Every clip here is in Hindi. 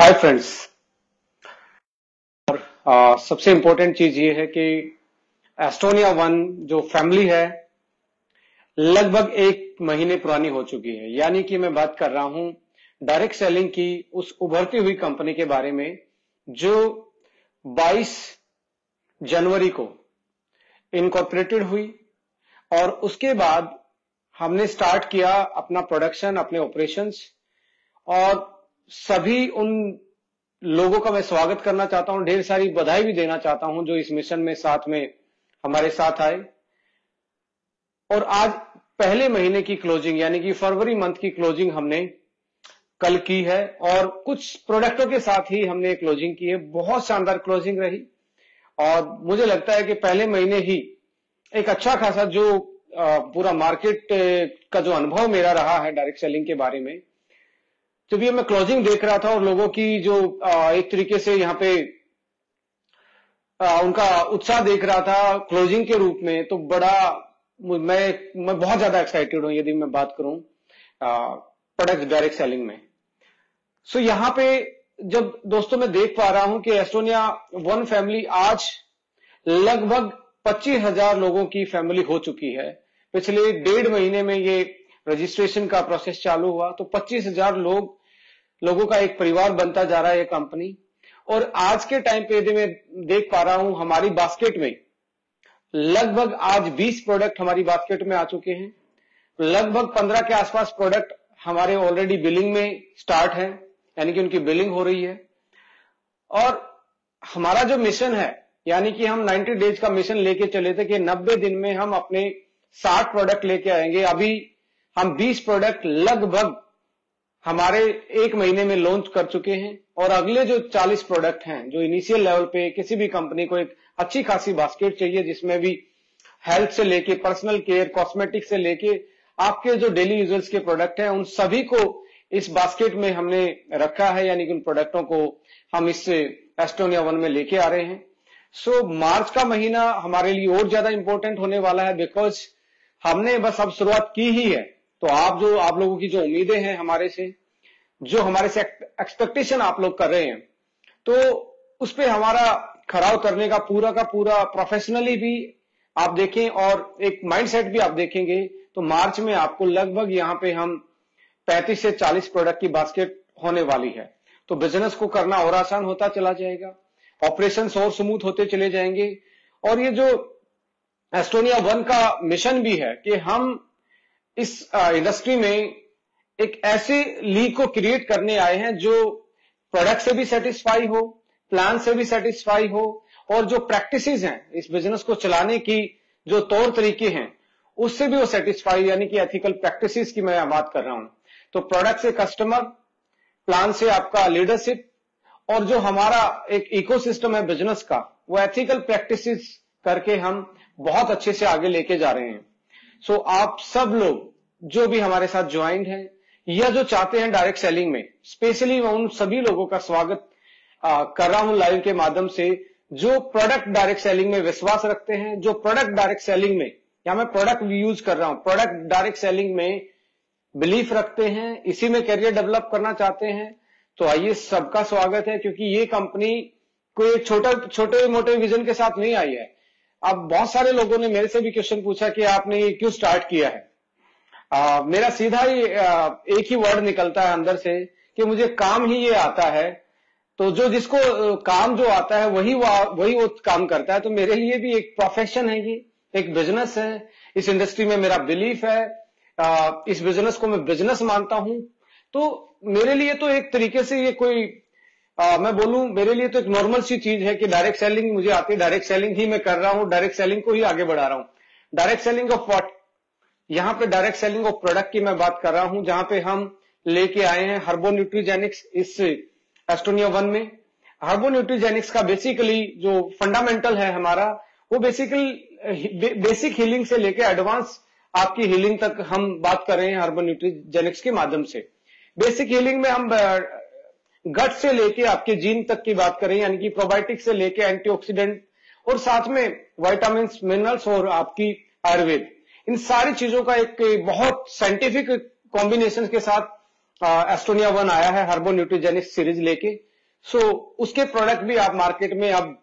Hi friends. सबसे इंपॉर्टेंट चीज ये है कि एस्टोनिया वन जो फैमिली है लगभग एक महीने पुरानी हो चुकी है। यानी कि मैं बात कर रहा हूं डायरेक्ट सेलिंग की उस उभरती हुई कंपनी के बारे में जो 22 जनवरी को इनकॉर्पोरेटेड हुई और उसके बाद हमने स्टार्ट किया अपना प्रोडक्शन, अपने ऑपरेशंस। और सभी उन लोगों का मैं स्वागत करना चाहता हूं, ढेर सारी बधाई भी देना चाहता हूं जो इस मिशन में साथ में हमारे साथ आए। और आज पहले महीने की क्लोजिंग यानी कि फरवरी मंथ की क्लोजिंग हमने कल की है और कुछ प्रोडक्टों के साथ ही हमने क्लोजिंग की है। बहुत शानदार क्लोजिंग रही और मुझे लगता है कि पहले महीने ही एक अच्छा खासा जो पूरा मार्केट का जो अनुभव मेरा रहा है डायरेक्ट सेलिंग के बारे में, जब ये मैं क्लोजिंग देख रहा था और लोगों की जो एक तरीके से यहाँ पे उनका उत्साह देख रहा था क्लोजिंग के रूप में, तो मैं बहुत ज्यादा एक्साइटेड हूं यदि मैं बात करूं प्रोडक्ट डायरेक्ट सेलिंग में। सो यहाँ पे जब दोस्तों मैं देख पा रहा हूं कि एस्टोनिया वन फैमिली आज लगभग 25,000 लोगों की फैमिली हो चुकी है। पिछले 1.5 महीने में ये रजिस्ट्रेशन का प्रोसेस चालू हुआ तो 25,000 लोगों का एक परिवार बनता जा रहा है ये कंपनी। और आज के टाइम पे यदि मैं देख पा रहा हूं हमारी बास्केट में लगभग आज 20 प्रोडक्ट हमारी बास्केट में आ चुके हैं। लगभग 15 के आसपास प्रोडक्ट हमारे ऑलरेडी बिलिंग में स्टार्ट है, यानी कि उनकी बिलिंग हो रही है। और हमारा जो मिशन है यानी कि हम 90 डेज का मिशन लेके चले थे कि 90 दिन में हम अपने 60 प्रोडक्ट लेके आएंगे। अभी हम 20 प्रोडक्ट लगभग हमारे एक महीने में लॉन्च कर चुके हैं और अगले जो 40 प्रोडक्ट हैं जो इनिशियल लेवल पे किसी भी कंपनी को एक अच्छी खासी बास्केट चाहिए जिसमें भी हेल्थ से लेके पर्सनल केयर, कॉस्मेटिक से लेके आपके जो डेली यूजर्स के प्रोडक्ट हैं उन सभी को इस बास्केट में हमने रखा है, यानी कि उन प्रोडक्टों को हम इस एस्टोनिया वन में लेके आ रहे हैं। सो मार्च का महीना हमारे लिए और ज्यादा इंपॉर्टेंट होने वाला है बिकॉज हमने बस अब शुरुआत की ही है। तो आप लोगों की जो उम्मीदें हैं हमारे से, जो हमारे से एक्सपेक्टेशन आप लोग कर रहे हैं, तो उस पर हमारा खरा उतरने का पूरा प्रोफेशनली भी आप देखें और एक माइंडसेट भी आप देखेंगे तो मार्च में आपको लगभग यहां पे हम 35 से 40 प्रोडक्ट की बास्केट होने वाली है। तो बिजनेस को करना और आसान होता चला जाएगा, ऑपरेशंस और स्मूथ होते चले जाएंगे। और ये जो एस्टोनिया वन का मिशन भी है कि हम इस इंडस्ट्री में एक ऐसे लीग को क्रिएट करने आए हैं जो प्रोडक्ट से भी सेटिस्फाई हो, प्लान से भी सेटिस्फाई हो और जो प्रैक्टिसेस हैं इस बिजनेस को चलाने की जो तौर तरीके हैं उससे भी वो सेटिस्फाई, यानी कि एथिकल प्रैक्टिसेस की मैं बात कर रहा हूं। तो प्रोडक्ट से कस्टमर, प्लान से आपका लीडरशिप और जो हमारा एक इकोसिस्टम है बिजनेस का, वो एथिकल प्रैक्टिसेस करके हम बहुत अच्छे से आगे लेके जा रहे हैं। सो आप सब लोग जो भी हमारे साथ ज्वाइंट हैं या जो चाहते हैं डायरेक्ट सेलिंग में, स्पेशली मैं उन सभी लोगों का स्वागत कर रहा हूं लाइव के माध्यम से जो प्रोडक्ट डायरेक्ट सेलिंग में विश्वास रखते हैं, जो प्रोडक्ट डायरेक्ट सेलिंग में, या मैं प्रोडक्ट यूज कर रहा हूं, प्रोडक्ट डायरेक्ट सेलिंग में बिलीफ रखते हैं, इसी में करियर डेवलप करना चाहते हैं। तो आइए, सबका स्वागत है क्योंकि ये कंपनी कोई छोटे मोटे विजन के साथ नहीं आई है। अब बहुत सारे लोगों ने मेरे से भी क्वेश्चन पूछा कि आपने ये क्यों स्टार्ट किया है। मेरा सीधा ही एक ही वर्ड निकलता है अंदर से कि मुझे काम ही ये आता है। तो जिसको काम जो आता है वही वो काम करता है। तो मेरे लिए भी एक प्रोफेशन है, ये एक बिजनेस है। इस इंडस्ट्री में मेरा बिलीफ है, इस बिजनेस को मैं बिजनेस मानता हूं। तो मेरे लिए तो एक तरीके से ये कोई मैं बोलूं, मेरे लिए तो एक नॉर्मल सी चीज है कि डायरेक्ट सेलिंग मुझे आती है, डायरेक्ट सेलिंग ही मैं कर रहा हूं, डायरेक्ट सेलिंग को ही आगे बढ़ा रहा हूं। Direct selling of what? यहां पे डायरेक्ट सेलिंग ऑफ प्रोडक्ट की मैं बात कर रहा हूं, जहां पे हम लेके आए हैं हर्बो न्यूट्रीजेनिक्स इस एस्टोनिया वन में। हर्बो न्यूट्रीजेनिक्स का बेसिकली जो फंडामेंटल है हमारा, वो बेसिक हीलिंग से लेके एडवांस आपकी हीलिंग तक हम बात कर रहे हैं हर्बो न्यूट्रीजेनिक्स के माध्यम से। बेसिक हीलिंग में हम गट से लेके आपके जीन तक की बात करें, यानी कि प्रोबायोटिक से लेके एंटीऑक्सीडेंट और साथ में विटामिन, मिनरल्स और आपकी आयुर्वेद, इन सारी चीजों का एक बहुत साइंटिफिक कॉम्बिनेशन के साथ एस्टोनिया वन आया है हर्बो न्यूट्रीजेनिक्स सीरीज लेके। सो उसके प्रोडक्ट भी आप मार्केट में अब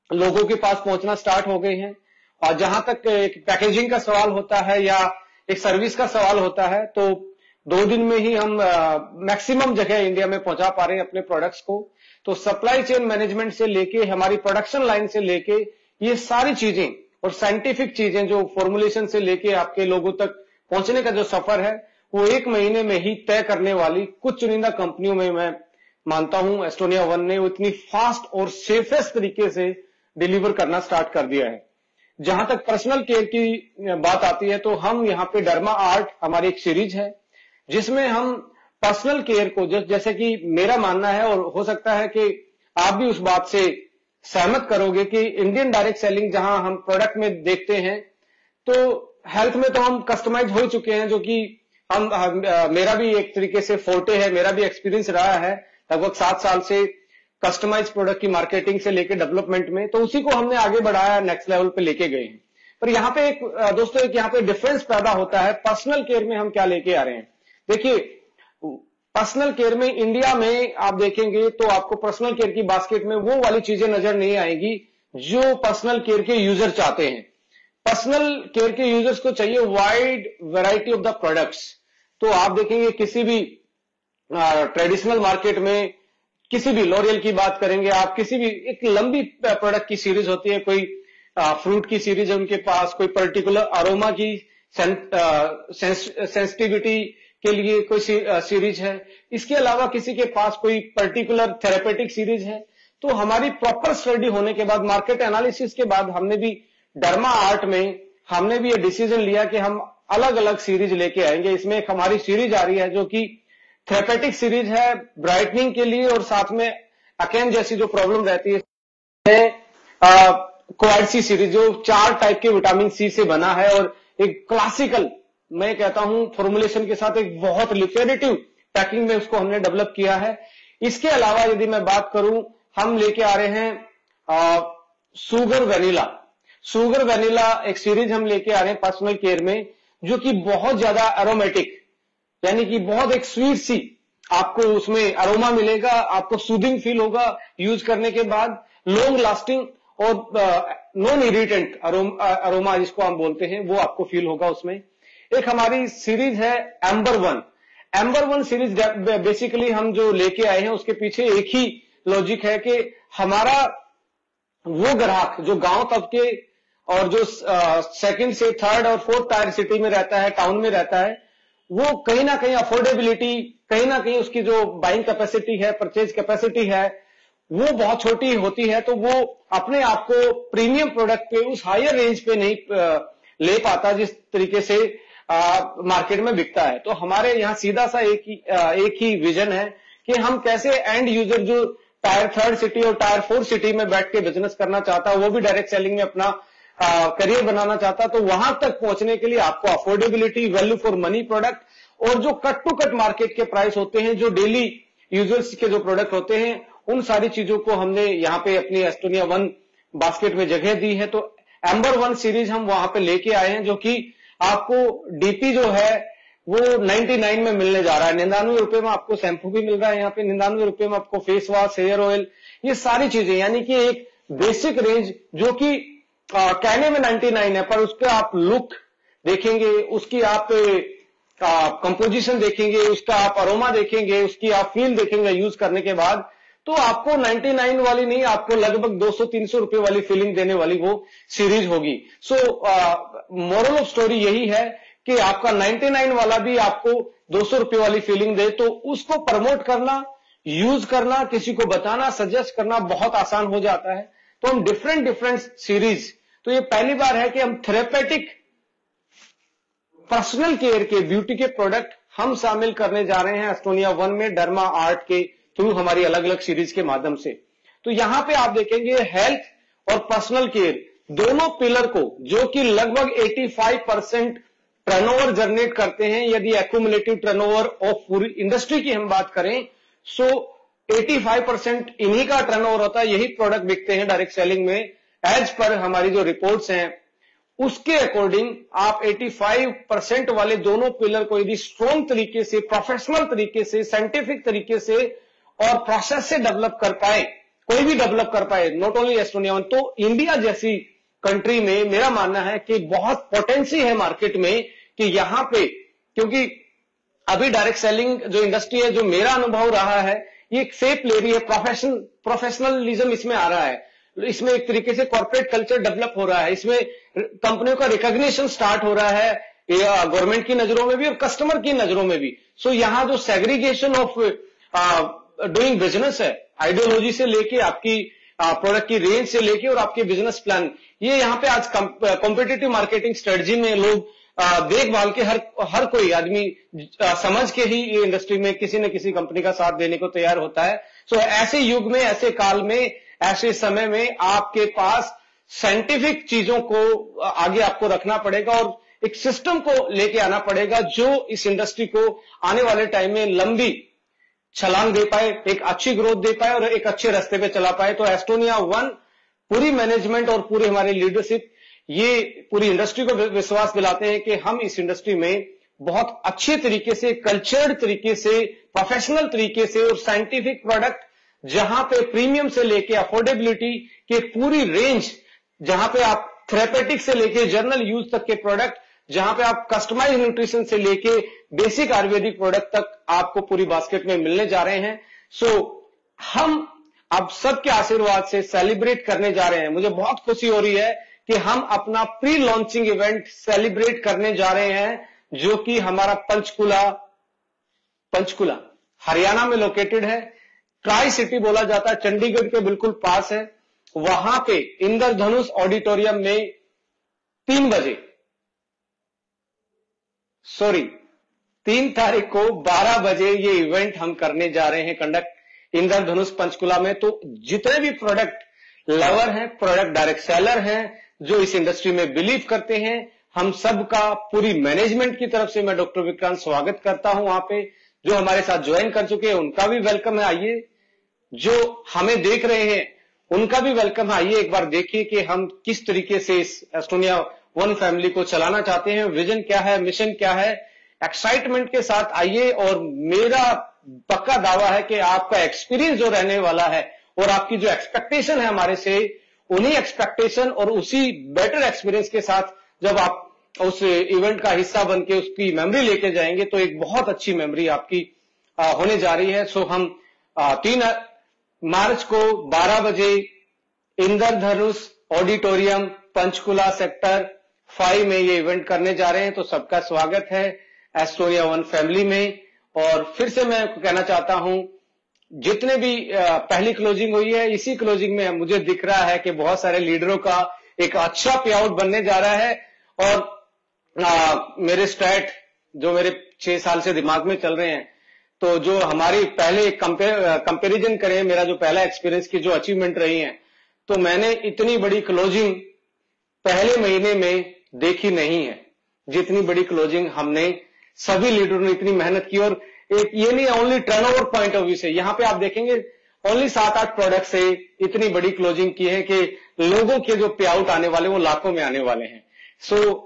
लोगों के पास पहुंचना स्टार्ट हो गए हैं। और जहां तक एक पैकेजिंग का सवाल होता है या एक सर्विस का सवाल होता है, तो 2 दिन में ही हम मैक्सिमम जगह इंडिया में पहुंचा पा रहे हैं अपने प्रोडक्ट्स को। तो सप्लाई चेन मैनेजमेंट से लेके हमारी प्रोडक्शन लाइन से लेके ये सारी चीजें और साइंटिफिक चीजें जो फॉर्मुलेशन से लेके आपके लोगों तक पहुंचने का जो सफर है, वो 1 महीने में ही तय करने वाली कुछ चुनिंदा कंपनियों में मैं मानता हूं एस्टोनिया वन ने इतनी फास्ट और सेफेस्ट तरीके से डिलीवर करना स्टार्ट कर दिया है। जहां तक पर्सनल केयर की बात आती है, तो हम यहाँ पे डर्मा आर्ट हमारी एक सीरीज है जिसमें हम पर्सनल केयर को जैसे कि मेरा मानना है और हो सकता है कि आप भी उस बात से सहमत करोगे कि इंडियन डायरेक्ट सेलिंग जहां हम प्रोडक्ट में देखते हैं, तो हेल्थ में तो हम कस्टमाइज हो चुके हैं, जो कि हम मेरा भी एक तरीके से फोर्टे है, मेरा भी एक्सपीरियंस रहा है लगभग 7 साल से कस्टमाइज प्रोडक्ट की मार्केटिंग से लेकर डेवलपमेंट में, तो उसी को हमने आगे बढ़ाया, नेक्स्ट लेवल पे लेके गए हैं। पर यहाँ पे एक दोस्तों एक यहाँ पे डिफरेंस पैदा होता है, पर्सनल केयर में हम क्या लेके आ रहे हैं। देखिए, पर्सनल केयर में इंडिया में आप देखेंगे तो आपको पर्सनल केयर की बास्केट में वो वाली चीजें नजर नहीं आएगी जो पर्सनल केयर के यूजर चाहते हैं। पर्सनल केयर के यूजर्स को चाहिए wide variety of the products. तो आप देखेंगे किसी भी ट्रेडिशनल मार्केट में, किसी भी लॉरियल की बात करेंगे आप, किसी भी एक लंबी प्रोडक्ट की सीरीज होती है, कोई फ्रूट की सीरीज है उनके पास, कोई पर्टिकुलर अरोमा की सेंसिटिविटी के लिए कोई सीरीज है, इसके अलावा किसी के पास कोई पर्टिकुलर थेरेपेटिक सीरीज है। तो हमारी प्रॉपर स्टडी होने के बाद, मार्केट एनालिसिस के बाद, हमने भी डर्मा आर्ट में हमने भी ये डिसीजन लिया कि हम अलग अलग सीरीज लेके आएंगे। इसमें एक हमारी सीरीज आ रही है जो कि थेरेपेटिक सीरीज है ब्राइटनिंग के लिए, और साथ में अकेन जैसी जो प्रॉब्लम रहती है क्वाडसी सीरीज जो 4 टाइप के विटामिन सी से बना है, और एक क्लासिकल मैं कहता हूं फॉर्मुलेशन के साथ एक बहुत लिक्विडेटिव पैकिंग में उसको हमने डेवलप किया है। इसके अलावा यदि मैं बात करूं, हम लेके आ रहे हैं शुगर वेनिला एक सीरीज हम लेके आ रहे हैं पर्सनल केयर में, जो कि बहुत ज्यादा एरोमेटिक, यानी कि बहुत एक स्वीट सी आपको उसमें अरोमा मिलेगा, आपको सूदिंग फील होगा यूज करने के बाद, लॉन्ग लास्टिंग और नॉन इरिटेंट अरोमा जिसको हम बोलते हैं, वो आपको फील होगा उसमें। एक हमारी सीरीज है एम्बर वन सीरीज। बेसिकली हम जो लेके आए हैं उसके पीछे एक ही लॉजिक है कि हमारा वो ग्राहक जो गांव तबके और जो सेकंड से थर्ड और फोर्थ टायर सिटी में रहता है, टाउन में रहता है, वो कहीं ना कहीं अफोर्डेबिलिटी, कहीं ना कहीं उसकी जो बाइंग कैपेसिटी है, परचेज कैपेसिटी है, वो बहुत छोटी होती है। तो वो अपने आप को प्रीमियम प्रोडक्ट पे उस हायर रेंज पे नहीं ले पाता जिस तरीके से मार्केट में बिकता है। तो हमारे यहाँ सीधा सा एक ही विजन है कि हम कैसे एंड यूजर जो टायर 3rd सिटी और टायर 4th सिटी में बैठ के बिजनेस करना चाहता है, वो भी डायरेक्ट सेलिंग में अपना करियर बनाना चाहता, तो वहां तक पहुंचने के लिए आपको affordability, value for money product, और जो कट टू कट मार्केट के प्राइस होते हैं, जो डेली यूजर्स के जो प्रोडक्ट होते हैं, उन सारी चीजों को हमने यहाँ पे अपनी एस्टोनिया वन बास्केट में जगह दी है। तो एम्बर वन सीरीज हम वहां पे लेके आए हैं, जो कि आपको डीपी जो है वो 99 में मिलने जा रहा है। 99 रुपए में आपको शैम्पू भी मिल रहा है यहाँ पे, 99 रुपए में आपको फेस वॉश, हेयर ऑयल, ये सारी चीजें, यानी कि एक बेसिक रेंज जो कि कहने में 99 है, पर उसका आप लुक देखेंगे, उसकी आप कंपोजिशन देखेंगे, उसका आप अरोमा देखेंगे, उसकी आप फील देखेंगे यूज करने के बाद, तो आपको 99 वाली नहीं, आपको लगभग 200-300 रुपए वाली फीलिंग देने वाली वो सीरीज होगी। सो मोरल ऑफ स्टोरी यही है कि आपका 99 वाला भी आपको 200 रुपए वाली फीलिंग दे, तो उसको प्रमोट करना, यूज करना, किसी को बताना, सजेस्ट करना बहुत आसान हो जाता है। तो हम डिफरेंट सीरीज, तो ये पहली बार है कि हम थेरेपेटिक पर्सनल केयर के ब्यूटी के प्रोडक्ट हम शामिल करने जा रहे हैं एस्टोनिया वन में, डर्मा आर्ट के थ्रू हमारी अलग अलग सीरीज के माध्यम से। तो यहां पे आप देखेंगे हेल्थ और पर्सनल केयर दोनों पिलर को, जो कि लगभग 85% टर्नओवर जनरेट करते हैं। यदि एक्यूमुलेटिव टर्नओवर ऑफ पूरी इंडस्ट्री की हम बात करें, सो 85% इन्हीं का टर्नओवर होता है, यही प्रोडक्ट बिकते हैं डायरेक्ट सेलिंग में। एज पर हमारी जो रिपोर्ट्स हैं उसके अकॉर्डिंग आप 85% वाले दोनों पिलर को यदि स्ट्रॉन्ग तरीके से, प्रोफेशनल तरीके से, साइंटिफिक तरीके से और प्रोसेस से डेवलप कर पाए, कोई भी डेवलप कर पाए, नॉट ओनली एस्टोनिया वन, तो इंडिया जैसी कंट्री में मेरा मानना है कि बहुत पोटेंसी है मार्केट में कि यहां पे, क्योंकि अभी डायरेक्ट सेलिंग जो इंडस्ट्री है, जो मेरा अनुभव रहा है, ये एक सेफ ले रही है, प्रोफेशनलिज्म इसमें आ रहा है, इसमें एक तरीके से कॉर्पोरेट कल्चर डेवलप हो रहा है, इसमें कंपनियों का रिकॉग्निशन स्टार्ट हो रहा है गवर्नमेंट की नजरों में भी और कस्टमर की नजरों में भी। सो यहां जो सेग्रीगेशन ऑफ डूइंग बिजनेस है, आइडियोलॉजी से लेके आपकी प्रोडक्ट की रेंज से लेके और आपके बिजनेस प्लान, ये यहां पे आज कॉम्पिटिटिव मार्केटिंग स्ट्रेटजी में लोग देखभाल के हर कोई आदमी समझ के ही ये इंडस्ट्री में किसी न किसी कंपनी का साथ देने को तैयार होता है। सो ऐसे युग में, ऐसे काल में, ऐसे समय में आपके पास साइंटिफिक चीजों को आगे आपको रखना पड़ेगा और एक सिस्टम को लेके आना पड़ेगा जो इस इंडस्ट्री को आने वाले टाइम में लंबी छलांग दे पाए, एक अच्छी ग्रोथ दे पाए और एक अच्छे रास्ते पे चला पाए। तो एस्टोनिया वन पूरी मैनेजमेंट और पूरी हमारी लीडरशिप ये पूरी इंडस्ट्री को विश्वास दिलाते हैं कि हम इस इंडस्ट्री में बहुत अच्छे तरीके से, कल्चर्ड तरीके से, प्रोफेशनल तरीके से और साइंटिफिक प्रोडक्ट, जहां पे प्रीमियम से लेके अफोर्डेबिलिटी की पूरी रेंज, जहां पे आप थेरेपेटिक से लेके जर्नल यूज तक के प्रोडक्ट, जहां पे आप कस्टमाइज न्यूट्रिशन से लेके बेसिक आयुर्वेदिक प्रोडक्ट तक आपको पूरी बास्केट में मिलने जा रहे हैं। सो हम अब सबके आशीर्वाद से सेलिब्रेट करने जा रहे हैं। मुझे बहुत खुशी हो रही है कि हम अपना प्री लॉन्चिंग इवेंट सेलिब्रेट करने जा रहे हैं, जो कि हमारा पंचकुला हरियाणा में लोकेटेड है। ट्राई सिटी बोला जाता है, चंडीगढ़ के बिल्कुल पास है। वहां पे इंद्रधनुष ऑडिटोरियम में 3 तारीख को 12 बजे ये इवेंट हम करने जा रहे हैं कंडक्ट इंद्रधनुष पंचकुला में। तो जितने भी प्रोडक्ट लवर हैं, प्रोडक्ट डायरेक्ट सेलर हैं, जो इस इंडस्ट्री में बिलीव करते हैं, हम सबका पूरी मैनेजमेंट की तरफ से मैं डॉक्टर विक्रांत स्वागत करता हूं। वहां पे जो हमारे साथ ज्वाइन कर चुके हैं उनका भी वेलकम है। आइए, जो हमें देख रहे हैं उनका भी वेलकम है। आइए एक बार देखिए कि हम किस तरीके से इस एस्टोनिया वन फैमिली को चलाना चाहते हैं, विजन क्या है, मिशन क्या है। एक्साइटमेंट के साथ आइए और मेरा पक्का दावा है कि आपका एक्सपीरियंस जो रहने वाला है और आपकी जो एक्सपेक्टेशन है हमारे से, उन्हीं एक्सपेक्टेशन और उसी बेटर एक्सपीरियंस के साथ जब आप उस इवेंट का हिस्सा बन के उसकी मेमोरी लेके जाएंगे तो एक बहुत अच्छी मेमोरी आपकी होने जा रही है। सो हम 3 मार्च को 12 बजे इंद्रधनुष ऑडिटोरियम पंचकुला सेक्टर 5 में ये इवेंट करने जा रहे हैं। तो सबका स्वागत है एस्टोनिया वन फैमिली में। और फिर से मैं कहना चाहता हूं, जितने भी पहली क्लोजिंग हुई है, इसी क्लोजिंग में मुझे दिख रहा है कि बहुत सारे लीडरों का एक अच्छा पे आउट बनने जा रहा है। और मेरे स्टैट जो मेरे 6 साल से दिमाग में चल रहे हैं, तो जो हमारी पहले कंपैरिजन करें, मेरा जो पहला एक्सपीरियंस की जो अचीवमेंट रही है, तो मैंने इतनी बड़ी क्लोजिंग पहले महीने में देखी नहीं है जितनी बड़ी क्लोजिंग हमने सभी लीडरों ने इतनी मेहनत की। और एक ये नहीं only turnover point of view से, यहां पे आप देखेंगे ओनली 7-8 प्रोडक्ट से इतनी बड़ी क्लोजिंग की है कि लोगों के जो पे आउट आने वाले वो लाखों में आने वाले हैं। सो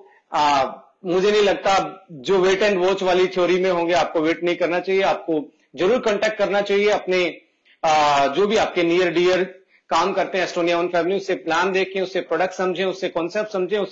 मुझे नहीं लगता जो वेट एंड वॉच वाली थ्योरी में होंगे, आपको वेट नहीं करना चाहिए, आपको जरूर कांटेक्ट करना चाहिए अपने जो भी आपके नियर डियर काम करते हैं एस्टोनिया वन फैमिली, उससे प्लान देखें, उससे प्रोडक्ट समझें, उससे कॉन्सेप्ट समझें,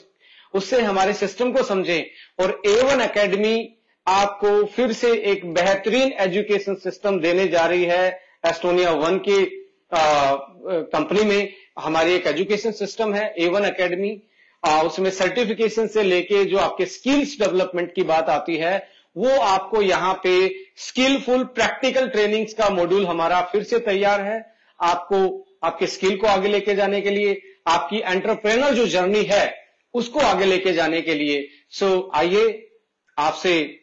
उससे हमारे सिस्टम को समझें। और A1 एकेडमी आपको फिर से एक बेहतरीन एजुकेशन सिस्टम देने जा रही है। एस्टोनिया वन की कंपनी में हमारी एक एजुकेशन सिस्टम है A1 एकेडमी। उसमें सर्टिफिकेशन से लेके जो आपके स्किल्स डेवलपमेंट की बात आती है, वो आपको यहाँ पे स्किलफुल प्रैक्टिकल ट्रेनिंग्स का मॉड्यूल हमारा फिर से तैयार है, आपको आपके स्किल को आगे लेके जाने के लिए, आपकी एंटरप्रेन्योर जो जर्नी है उसको आगे लेके जाने के लिए। सो आइए, आपसे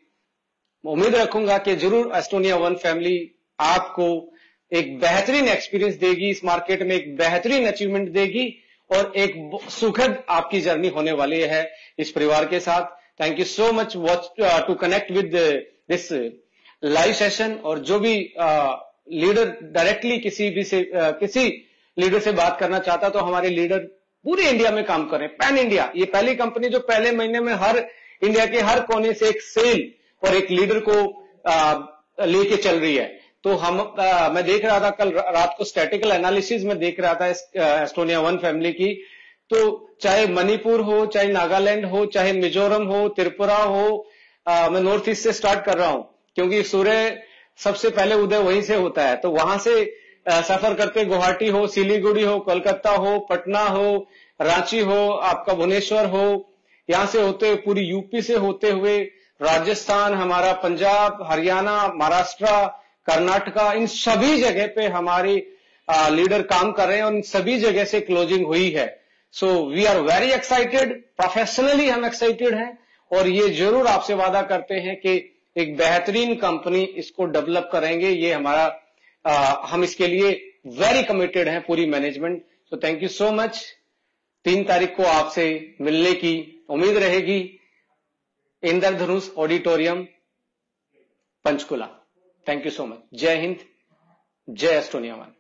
उम्मीद रखूंगा कि जरूर एस्टोनिया वन फैमिली आपको एक बेहतरीन एक्सपीरियंस देगी, इस मार्केट में एक बेहतरीन अचीवमेंट देगी और एक सुखद आपकी जर्नी होने वाली है इस परिवार के साथ। Thank you so much to connect with this live session. और जो भी लीडर डायरेक्टली किसी लीडर से बात करना चाहता, तो हमारे लीडर पूरे इंडिया में काम कर रहे हैं, पैन इंडिया। ये पहली कंपनी जो पहले महीने में हर इंडिया के हर कोने से एक सेल और एक लीडर को लेके चल रही है। तो तो मैं देख रहा था कल रात को स्टैटिकल एनालिसिस में देख रहा था एस्टोनिया 1 फैमिली की। तो चाहे मणिपुर हो, चाहे नागालैंड हो, चाहे मिजोरम हो, त्रिपुरा हो, मैं नॉर्थ ईस्ट से स्टार्ट कर रहा हूं क्योंकि सूर्य सबसे पहले उदय वहीं से होता है। तो वहां से सफर करते गुवाहाटी हो, सिलीगुड़ी हो, कोलकाता हो, पटना हो, रांची हो, आपका भुवनेश्वर हो, यहां से होते हुए पूरी यूपी से होते हुए राजस्थान, हमारा पंजाब, हरियाणा, महाराष्ट्र, कर्नाटका, इन सभी जगह पे हमारी लीडर काम कर रहे हैं और इन सभी जगह से क्लोजिंग हुई है। So we are very excited, professionally हम एक्साइटेड हैं और ये जरूर आपसे वादा करते हैं कि एक बेहतरीन कंपनी इसको डेवलप करेंगे। ये हमारा हम इसके लिए वेरी कमिटेड हैं, पूरी management. So thank you so much. 3 तारीख को आपसे मिलने की उम्मीद रहेगी, Indradhanush auditorium, Panchkula. Thank you so much. जय हिंद, जय एस्टोनिया 1।